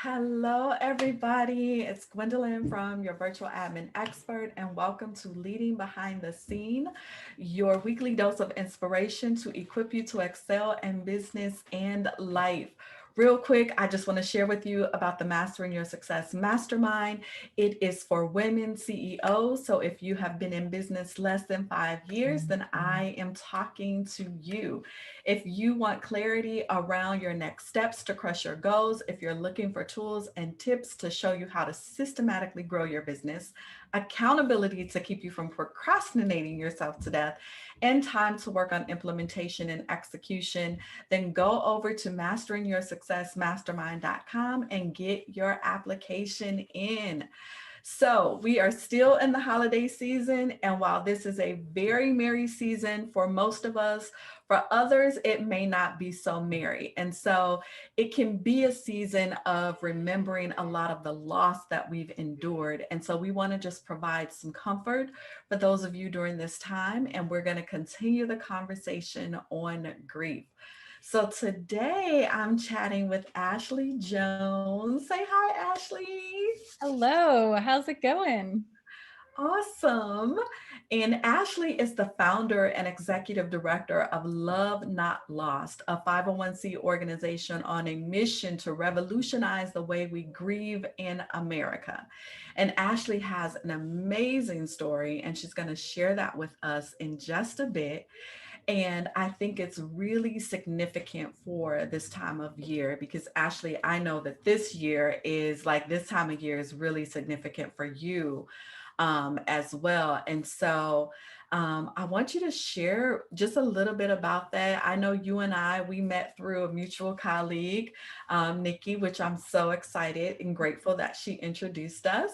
Hello, everybody. It's Gwendolyn from your virtual admin expert, and welcome to Leading Behind the Scene, your weekly dose of inspiration to equip you to excel in business and life. Real quick, I just want to share with you about the Mastering Your Success Mastermind. It is for women CEOs. So if you have been in business less than 5 years, then I am talking to you. If you want clarity around your next steps to crush your goals, if you're looking for tools and tips to show you how to systematically grow your business, accountability to keep you from procrastinating yourself to death, and time to work on implementation and execution, then go over to masteringyoursuccessmastermind.com and get your application in. So, we are still in the holiday season, and while this is a very merry season for most of us, for others, it may not be so merry. And so, it can be a season of remembering a lot of the loss that we've endured. And so, we want to just provide some comfort for those of you during this time, and we're going to continue the conversation on grief. So today I'm chatting with Ashley Jones. Say hi, Ashley. Hello, how's it going? Awesome. And Ashley is the founder and executive director of Love Not Lost, a 501c organization on a mission to revolutionize the way we grieve in America. And Ashley has an amazing story, and she's going to share that with us in just a bit. And I think it's really significant for this time of year because, Ashley, I know that this year is like this time of year is really significant for you as well. And so I want you to share just a little bit about that. I know you and we met through a mutual colleague, Nikki, which I'm so excited and grateful that she introduced us.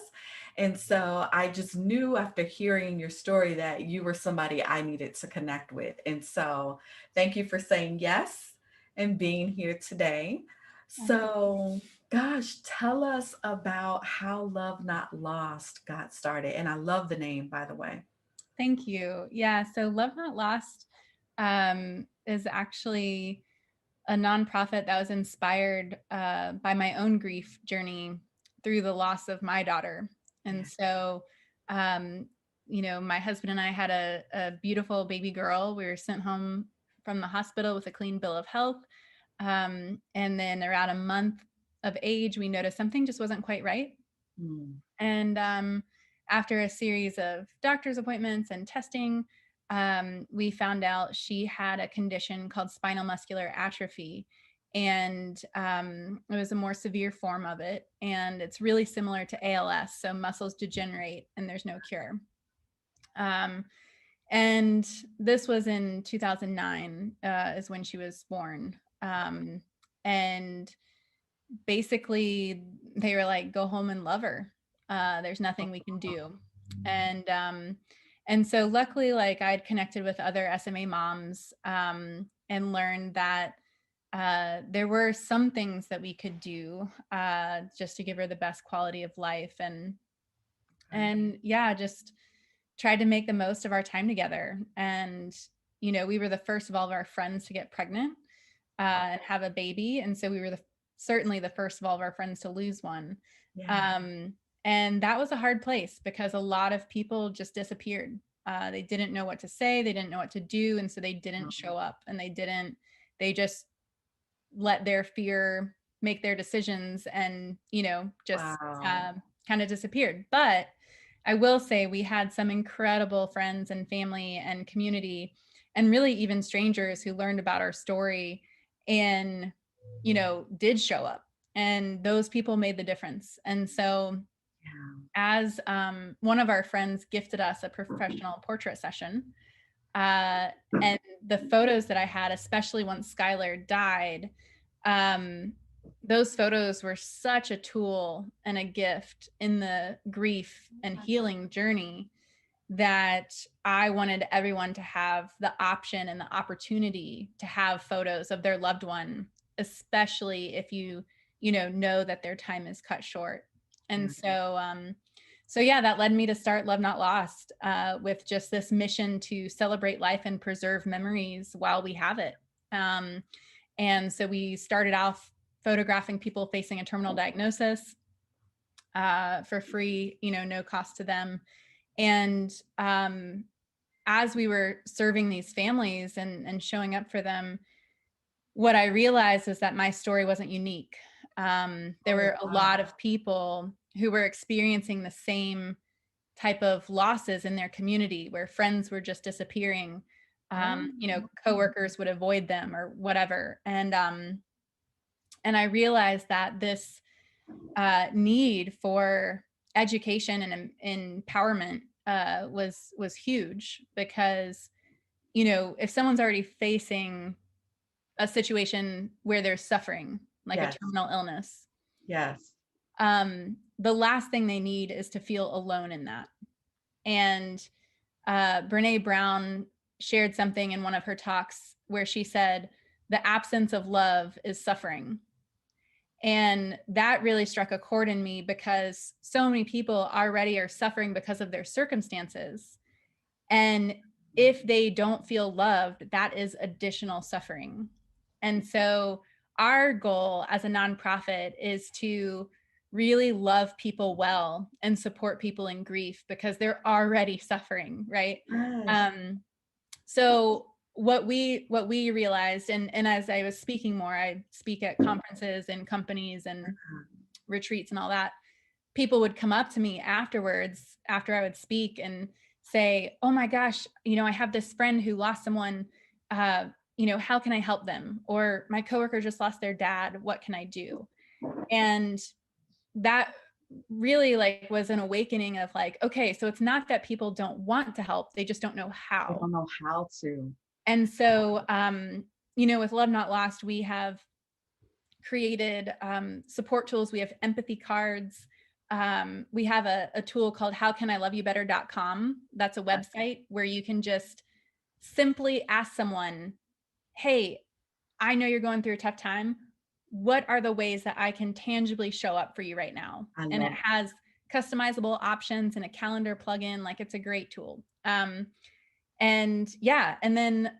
And so I just knew after hearing your story that you were somebody I needed to connect with. And so thank you for saying yes and being here today. So, gosh, tell us about how Love Not Lost got started. And I love the name, by the way. Thank you. Yeah, so Love Not Lost is actually a nonprofit that was inspired by my own grief journey through the loss of my daughter. And Yeah. so, um, my husband and I had a beautiful baby girl. We were sent home from the hospital with a clean bill of health. And then around a month of age, we noticed something just wasn't quite right. Mm. And after a series of doctor's appointments and testing, we found out she had a condition called spinal muscular atrophy. And it was a more severe form of it. And it's really similar to ALS. So muscles degenerate and there's no cure. Um, and this was in 2009 is when she was born. And basically they were like, go home and love her. There's nothing we can do. And so luckily, like, I'd connected with other SMA moms, and learned that there were some things that we could do just to give her the best quality of life. And yeah, just tried to make the most of our time together. And we were the first of all of our friends to get pregnant and have a baby. And so we were certainly the first of all of our friends to lose one. Yeah. Um, and that was a hard place because a lot of people just disappeared. They didn't know what to say. They didn't know what to do. And so they didn't show up, and they just let their fear make their decisions, and, just Wow. kind of disappeared. But I will say we had some incredible friends and family and community, and really even strangers who learned about our story and, did show up. And those people made the difference. And so Yeah. as one of our friends gifted us a professional portrait session, uh, and the photos that I had, especially once Skylar died, um, those photos were such a tool and a gift in the grief and healing journey that I wanted everyone to have the option and the opportunity to have photos of their loved one, especially if you know that their time is cut short. And Yeah. so yeah, that led me to start Love Not Lost, with just this mission to celebrate life and preserve memories while we have it. And so we started off photographing people facing a terminal diagnosis for free, no cost to them. And as we were serving these families and showing up for them, what I realized is that my story wasn't unique. There Oh, were a wow. lot of people who were experiencing the same type of losses in their community, where friends were just disappearing. Oh, Coworkers would avoid them or whatever. And I realized that this need for education and empowerment was huge, because if someone's already facing a situation where there's suffering, like a yes, terminal illness, yes. the last thing they need is to feel alone in that. And Brene Brown shared something in one of her talks where she said, the absence of love is suffering. And that really struck a chord in me, because so many people already are suffering because of their circumstances. And if they don't feel loved, that is additional suffering. And so our goal as a nonprofit is to really love people well and support people in grief, because they're already suffering, right? Yes. Um, so what we realized, and as I was speaking more, I speak at conferences and companies and retreats and all that, people would come up to me afterwards, after I would speak, and say, oh my gosh, I have this friend who lost someone, how can I help them? Or my coworker just lost their dad, what can I do? And that really like was an awakening of like, okay, so it's not that people don't want to help, they just don't know They how. don't know how to. And so with Love Not Lost, we have created support tools. We have empathy cards. We have a tool called howcaniloveyoubetter.com. That's a website where you can just simply ask someone, hey, I know you're going through a tough time. What are the ways that I can tangibly show up for you right now? I And it love has customizable options and a calendar plugin. Like, it's a great tool. And yeah, and then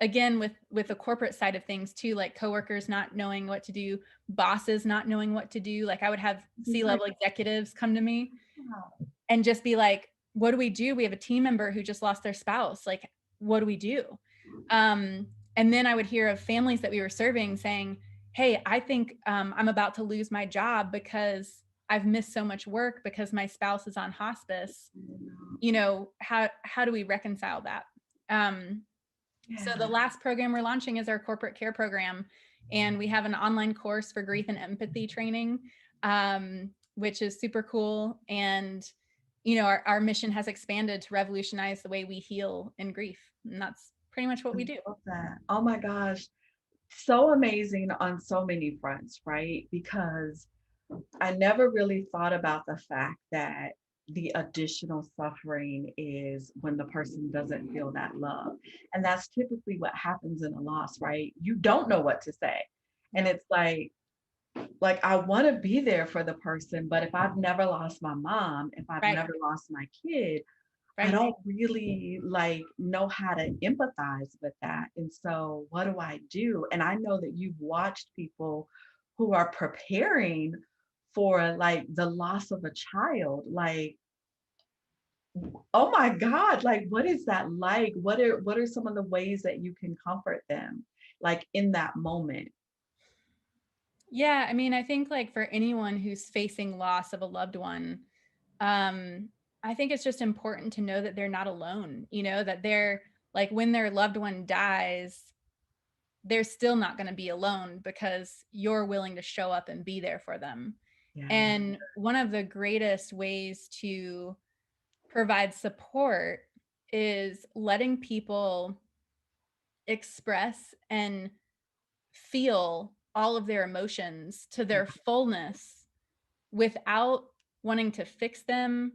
again, with the corporate side of things too, like coworkers not knowing what to do, bosses not knowing what to do. Like, I would have it's like, C-level executives come to me wow. and just be like, what do we do? We have a team member who just lost their spouse. Like, what do we do? And then I would hear of families that we were serving saying, hey, I think I'm about to lose my job because I've missed so much work because my spouse is on hospice. How do we reconcile that? So the Yeah. last program we're launching is our corporate care program, and we have an online course for grief and empathy training, which is super cool. And our mission has expanded to revolutionize the way we heal in grief, and that's pretty much what I we do. love that. Oh my gosh. So amazing on so many fronts, right? Because I never really thought about the fact that the additional suffering is when the person doesn't feel that love. And that's typically what happens in a loss, right? You don't know what to say. And Yep. it's like I want to be there for the person, but if I've never lost my mom, if I've Right. never lost my kid, I Right. don't really like know how to empathize with that. And so what do I do? And I know that you've watched people who are preparing for like the loss of a child. Like, oh my God, like what is that like? What are some of the ways that you can comfort them like in that moment? Yeah, I mean, I think like for anyone who's facing loss of a loved one, um, I think it's just important to know that they're not alone, that they're like, when their loved one dies, they're still not going to be alone because you're willing to show up and be there for them. Yeah. And one of the greatest ways to provide support is letting people express and feel all of their emotions to their fullness without wanting to fix them,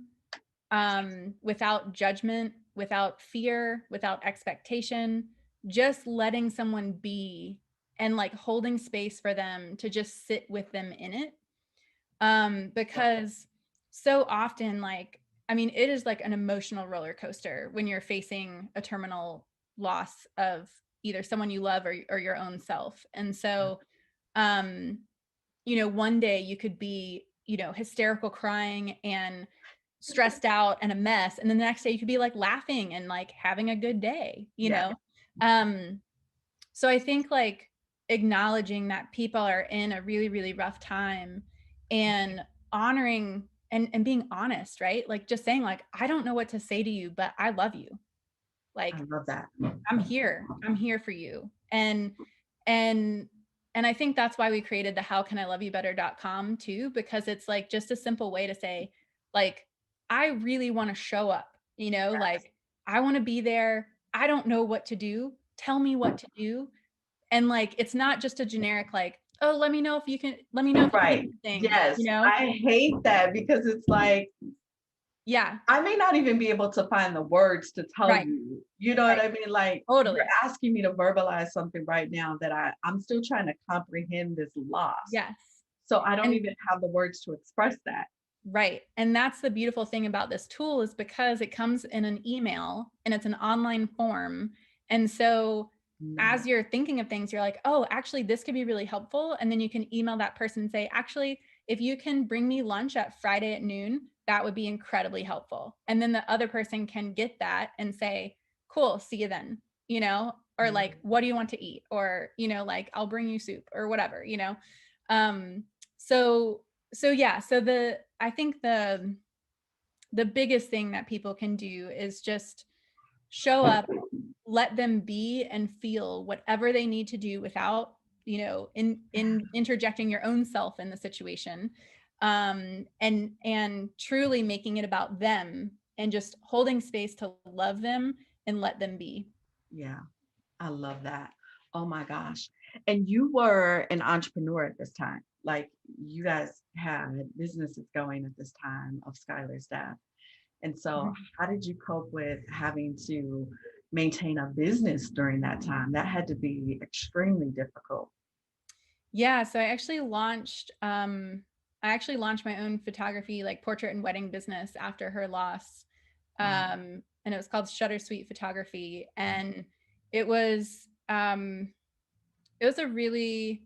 without judgment, without fear, without expectation, just letting someone be and like holding space for them to just sit with them in it. Because so often, like, I mean, it is like an emotional roller coaster when you're facing a terminal loss of either someone you love or your own self. And so um, one day you could be, hysterical crying and stressed out and a mess. And then the next day you could be like laughing and like having a good day. Yeah. Um, so I think like acknowledging that people are in a really, really rough time and honoring and being honest, right? Like just saying like, I don't know what to say to you, but I love you. I Like love that. I'm here. I'm here for you. And and I think that's why we created the howcaniloveyoubetter.com too, because it's like just a simple way to say, like, I really want to show up, like I want to be there. I don't know what to do. Tell me what to do. And like it's not just a generic like, oh, let me know if you can Right. do things. Yes. I hate that because it's like, Yeah. I may not even be able to find the words to tell Right. you. You know what Right. I mean? Like you're Totally. asking me to verbalize something right now that I'm still trying to comprehend this loss. Yes. So I don't And even have the words to express that. right. And that's the beautiful thing about this tool is because it comes in an email and it's an online form. And so Nice. as you're thinking of things, you're like, oh, actually, this could be really helpful. And then you can email that person and say, actually, if you can bring me lunch at Friday at noon, that would be incredibly helpful. And then the other person can get that and say, cool, see you then, or like, what do you want to eat? Or, like, I'll bring you soup or whatever. Um, so yeah, I think the biggest thing that people can do is just show up, let them be and feel whatever they need to do without, in interjecting your own self in the situation. And truly making it about them and just holding space to love them and let them be. Yeah. I love that. Oh my gosh. And you were an entrepreneur at this time. Like you guys had businesses going at this time of Skylar's death. And so Mhm. how did you cope with having to maintain a business during that time? That had to be extremely difficult. Yeah, so I actually launched my own photography, like portrait and wedding business after her loss. Wow. And it was called Shutter Sweet Photography. And it was um it was a really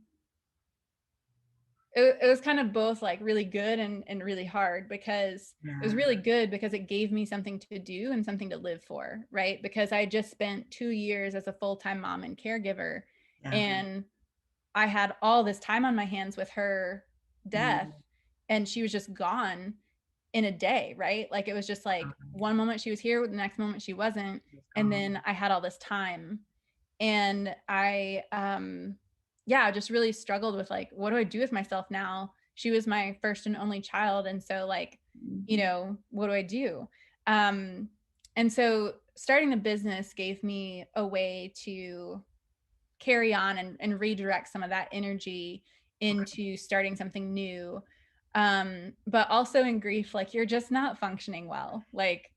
it was kind of both like really good and really hard because it was Yeah. really good because it gave me something to do and something to live for, right? Because I just spent 2 years as a full-time mom and caregiver, Yeah. and I had all this time on my hands with her death, Mm, and she was just gone in a day, right? Like it was just like one moment she was here, the next moment she wasn't, it's and gone. then I had all this time. And I yeah, just really struggled with like, what do I do with myself now? She was my first and only child, and so like, Mhm. what do I do? Um and so starting the business gave me a way to carry on and redirect some of that energy Okay. into starting something new. But also in grief, like you're just not functioning well. Like,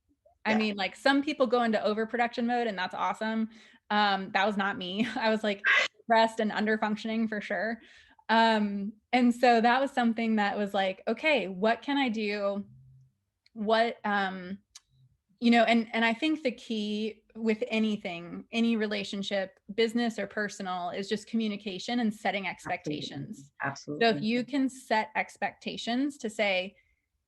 I Yeah. mean, like some people go into overproduction mode and that's awesome. That was not me. I was like depressed and under functioning for sure. And so that was something that was like, okay, what can I do? What and I think the key with anything, any relationship, business or personal, is just communication and setting Absolutely. expectations. So if Absolutely. you can set expectations to say,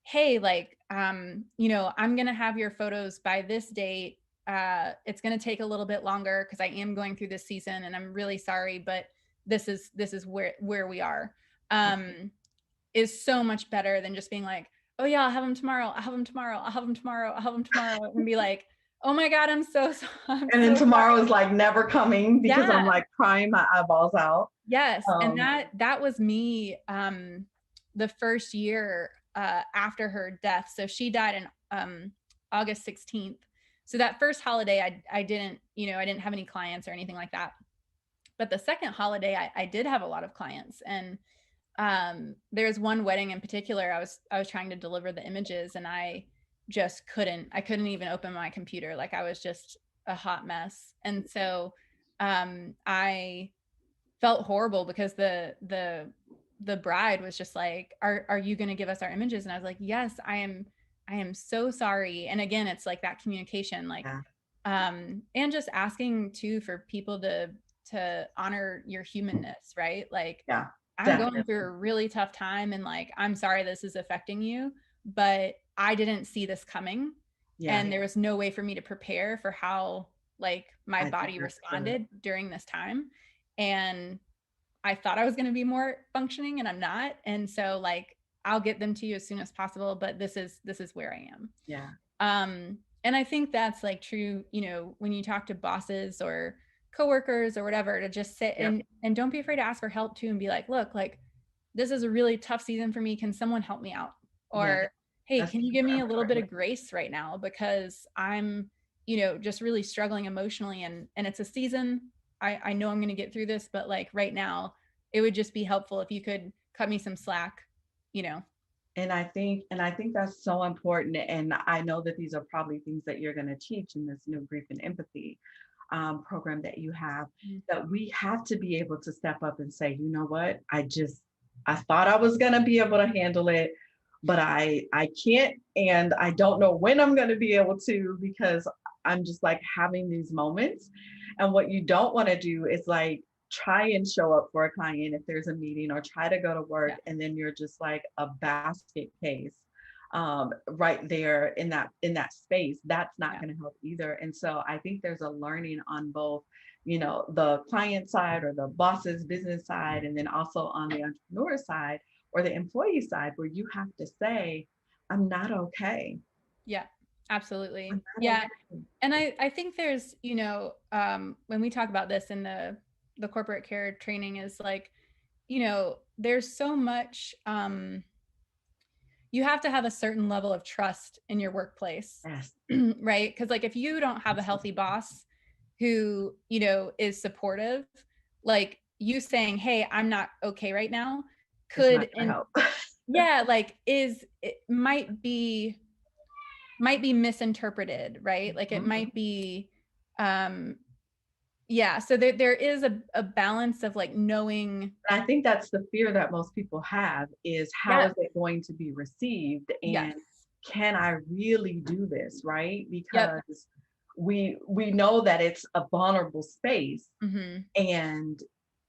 hey, like I'm going to have your photos by this date. It's going to take a little bit longer because I am going through this season and I'm really sorry, but this is where we are. um is so much better than just being like, oh yeah, I'll have them tomorrow. I'll have them tomorrow. I'll have them tomorrow. I'll have them tomorrow. And be like, oh my God, I'm And then so tomorrow sorry. is like never coming because Yeah. I'm like crying my eyeballs out. Yes. And Um, that was me the first year after her death. So she died in August 16th. So that first holiday I didn't, I didn't have any clients or anything like that. But the second holiday I did have a lot of clients. And there's one wedding in particular I was trying to deliver the images, and I couldn't even open my computer. Like I was just a hot mess. And so I felt horrible because the bride was just like, are you going to give us our images? And I was like, yes, I am so sorry. And again, it's like that communication, like yeah. and just asking too for people to honor your humanness, right? Like Yeah. I'm going through Definitely. a really tough time and like, I'm sorry this is affecting you, but I didn't see this coming. Yeah, And there was no way for me to prepare for how like my I think body that's good. responded during this time. And I thought I was going to be more functioning and I'm not. And so like, I'll get them to you as soon as possible, but this is where I am. Yeah. And I think that's like true, when you talk to bosses or coworkers or whatever, to just sit Yep. and don't be afraid to ask for help too and be like, look, like this is a really tough season for me. Can someone help me out? Yeah. Or hey, That's can you give super me a little bit important. of grace right now because I'm, just really struggling emotionally and it's a season. I know I'm going to get through this, but like right now, it would just be helpful if you could cut me some slack, you know. And I think that's so important. And I know that these are probably things that you're going to teach in this new grief and empathy program that you have, Mhm. that we have to be able to step up and say, you know what, I thought I was going to be able to handle it, but I can't, and I don't know when I'm going to be able to, because I'm just like having these moments. And what you don't want to do is like try and show up for a client if there's a meeting, or try to go to work Yeah. and then you're just like a basket case right there in that space. That's not Yeah. going to help either. And so I think there's a learning on both, the client side or the boss's business side, and then also on the entrepreneur side or the employee side, where you have to say, I'm not okay. Yeah, absolutely. I'm not Yeah. okay. And I think there's, when we talk about this in the corporate care training is like, there's so much you have to have a certain level of trust in your workplace. Yes, Right? Because like if you don't have a healthy absolutely. boss who, is supportive, like you saying, "Hey, I'm not okay right now," It's not could going to and help. yeah, like is it might be misinterpreted, right? Like it Mhm. might be um yeah, so there is a balance of like knowing. I think that's the fear that most people have, is how Yeah. is it going to be received, Yes. and can I really do this, right? Yep. Because we know that it's a vulnerable space, Mhm. and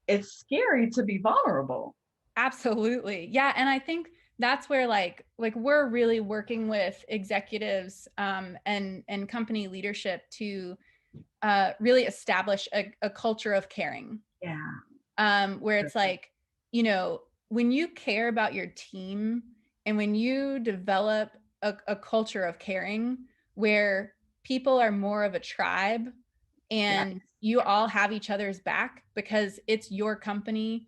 it's scary to be vulnerable. Absolutely. Yeah, and I think that's where like we're really working with executives and company leadership to really establish a culture of caring. Yeah. Where it's like, when you care about your team and when you develop a culture of caring where people are more of a tribe Yeah. and you all have each other's back because it's your company,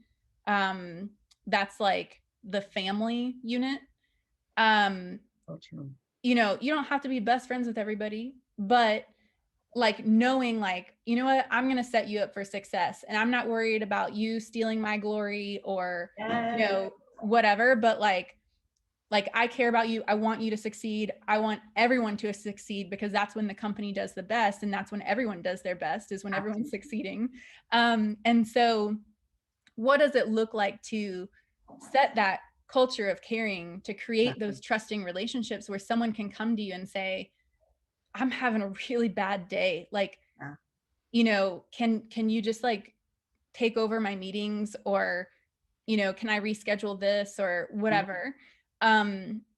that's like the family unit. um So true. you don't have to be best friends with everybody, but like knowing like, you know what, I'm going to set you up for success and I'm not worried about you stealing my glory or Yes. whatever, but like I care about you, I want you to succeed, I want everyone to succeed because that's when the company does the best and that's when everyone does their best, is when everyone's Absolutely. succeeding. And so what does it look like to set that culture of caring, to create those Definitely. trusting relationships where someone can come to you and say, I'm having a really bad day, like, Yeah. can you just like take over my meetings, or can I reschedule this or Yeah. whatever.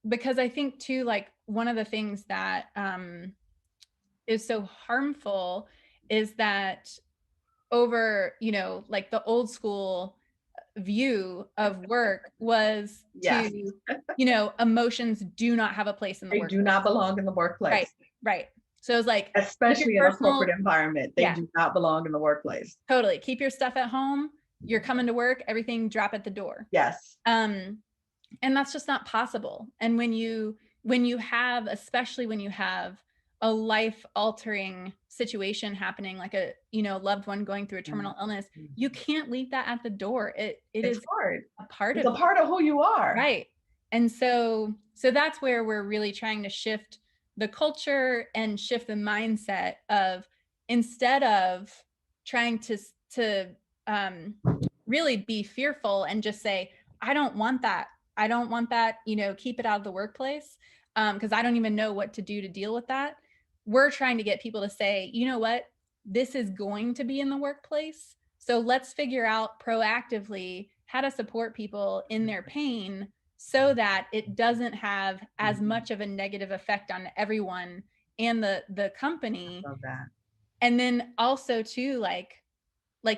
Because I think too, like one of the things that is so harmful is that over, like the old school view of work was Yes. to, emotions do not have a place in the They do workplace. not belong in the Right, workplace, right. So it's like, keep your especially in a corporate personal, environment. They yeah, do not belong in the workplace. totally. Keep your stuff at home. You're coming to work, everything drop at the door. Yes. Um, and that's just not possible. And when you have, especially when you have a life altering situation happening, like a, loved one going through a terminal illness, you Mhm. can't leave that at the door. It It's is hard. a part It's of a you. part of who you are. Right. And so that's where we're really trying to shift the culture and shift the mindset of, instead of trying to um really be fearful and just say, I don't want that. I don't want that, keep it out of the workplace, because I don't even know what to do to deal with that. We're trying to get people to say, you know what? This is going to be in the workplace. So let's figure out proactively how to support people in their pain so that it doesn't have as much of a negative effect on everyone and the company. Love that. And then also too, like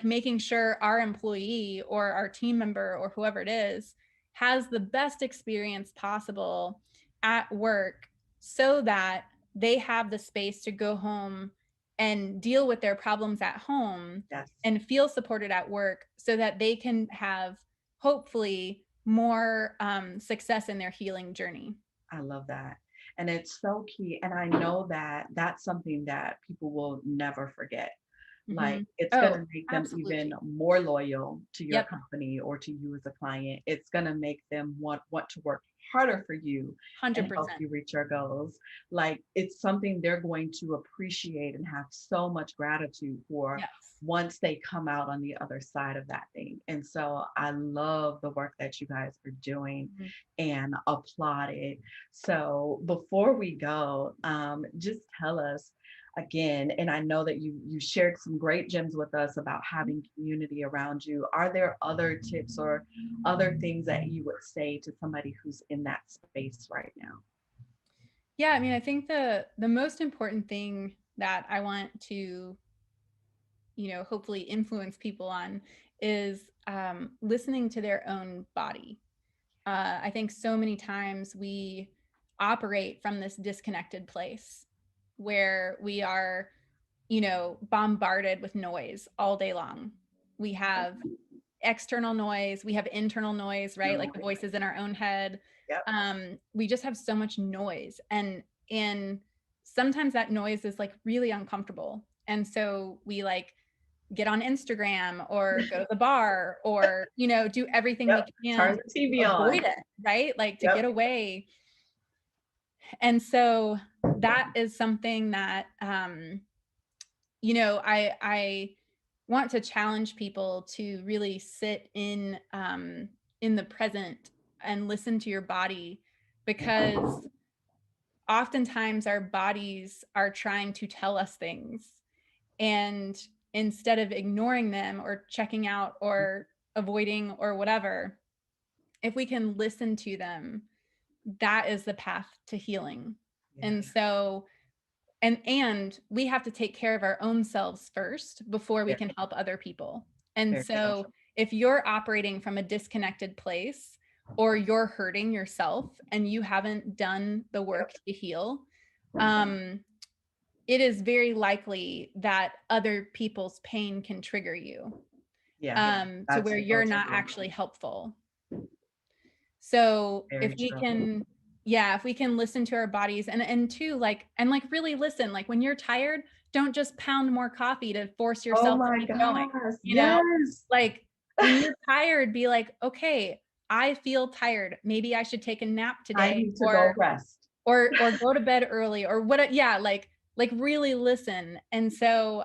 making sure our employee or our team member or whoever it is has the best experience possible at work so that they have the space to go home and deal with their problems at home Yes. and feel supported at work so that they can have hopefully more success in their healing journey. I love that. And it's so key. And I know that that's something that people will never forget. Like, Mhm. it's Oh, gonna make them even absolutely. more loyal to your Yep. company or to you as a client. It's gonna make them want to work harder for you and help 100%. you reach your goals. Like, it's something they're going to appreciate and have so much gratitude for Yes. once they come out on the other side of that thing. And so I love the work that you guys are doing Mhm. and applaud it. So before we go, just tell us again, and I know that you shared some great gems with us about having community around you. Are there other tips or other things that you would say to somebody who's in that space right now? Yeah, I mean, I think the most important thing that I want to, hopefully influence people on is listening to their own body. I think so many times we operate from this disconnected place where we are, bombarded with noise all day long. We have external noise, we have internal noise, right? No. Like the voices in our own head. Yep. We just have so much noise, and sometimes that noise is like really uncomfortable. And so we like get on Instagram or go to the bar or, do everything we Yep. Turn can the to TV avoid on. it, right? Like to get Yep. away. And so that is something that I want to challenge people to really sit in the present and listen to your body, because oftentimes our bodies are trying to tell us things, and instead of ignoring them or checking out or avoiding or whatever, if we can listen to them, that is the path to healing. Yeah. And so and we have to take care of our own selves first before we Very, can help other people. And very true. so if you're operating from a disconnected place, or you're hurting yourself and you haven't done the work Yep. to heal, um it is very likely that other people's pain can trigger you, Yeah. to That's where so you're not true. actually helpful. So if Very we true. can, yeah, if we can listen to our bodies, and too, like really listen, like when you're tired, don't just pound more coffee to force Oh yourself to my keep going, gosh. you know? Yes. Like when you're tired, be like, okay, I feel tired. Maybe I should take a nap I today, need to go rest. or go to bed early, or what, yeah, like really listen. And so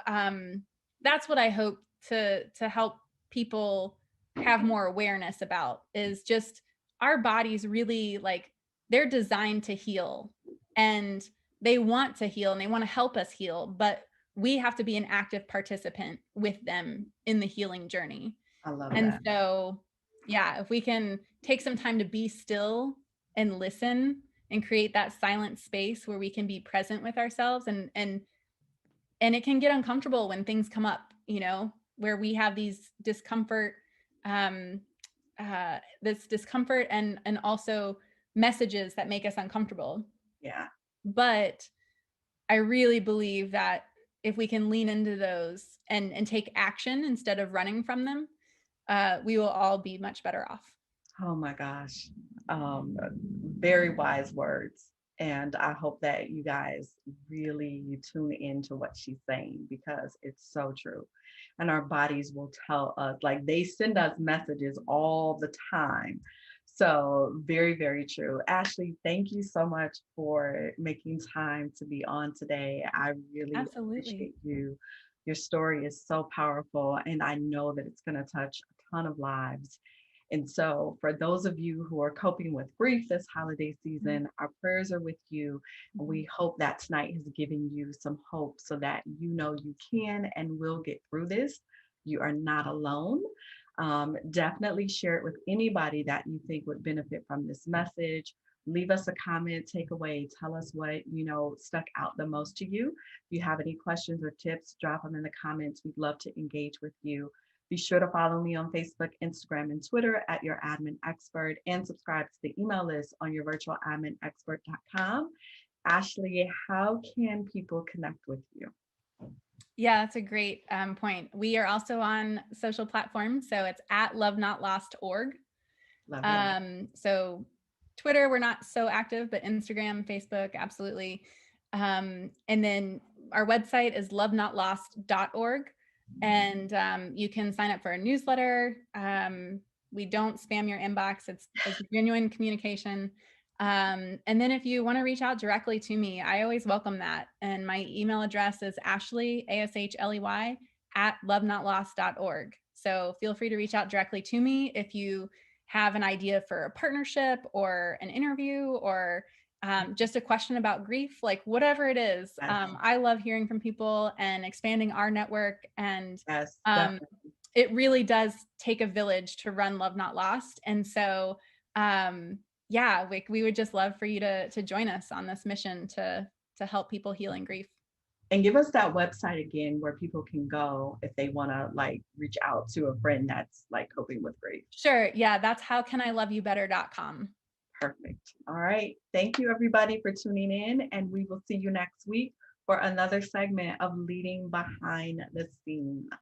that's what I hope to help people have more awareness about, is just our bodies really, like, they're designed to heal, and they want to heal and they want to help us heal, but we have to be an active participant with them in the healing journey. I love And that. so, yeah, if we can take some time to be still and listen and create that silent space where we can be present with ourselves, and it can get uncomfortable when things come up, where we have these discomfort, um this discomfort, and also messages that make us uncomfortable. Yeah. But I really believe that if we can lean into those and take action instead of running from them, we will all be much better off. Oh my gosh. Very wise words. And I hope that you guys really tune into what she's saying because it's so true. And our bodies will tell us, like they send us messages all the time. So, very, very true. Ashley, thank you so much for making time to be on today. I really Absolutely. appreciate you. Your story is so powerful, and I know that it's going to touch a ton of lives. And so, for those of you who are coping with grief this holiday Mhm. season, our prayers are with you. And Mhm. we hope that tonight has given you some hope so that you know you can and will get through this. You are not alone. Definitely share it with anybody that you think would benefit from this message. Leave us a comment, takeaway, tell us what, stuck out the most to you. If you have any questions or tips, drop them in the comments. We'd love to engage with you. Be sure to follow me on Facebook, Instagram, and Twitter at Your Admin Expert, and subscribe to the email list on yourvirtualadminexpert.com. Ashley, how can people connect with you? Yeah, that's a great point. We are also on social platforms. So it's at lovenotlost.org. Love it. So Twitter, we're not so active, but Instagram, Facebook, absolutely. And then our website is lovenotlost.org. And you can sign up for a newsletter. We don't spam your inbox. It's genuine communication. And then if you want to reach out directly to me, I always welcome that. And my email address is Ashley, ASHLEY, at lovenotlost.org. So feel free to reach out directly to me if you have an idea for a partnership or an interview or just a question about grief, like whatever it is. Yes, I love hearing from people and expanding our network. And yes, um, definitely. it really does take a village to run Love Not Lost. And so, yeah, we would just love for you to join us on this mission to help people heal and grief. And give us that website again where people can go if they want to like reach out to a friend that's like coping with grief. Sure. Yeah, that's howcaniloveyoubetter.com. Perfect. All right. Thank you, everybody, for tuning in. And we will see you next week for another segment of Leading Behind the Scene.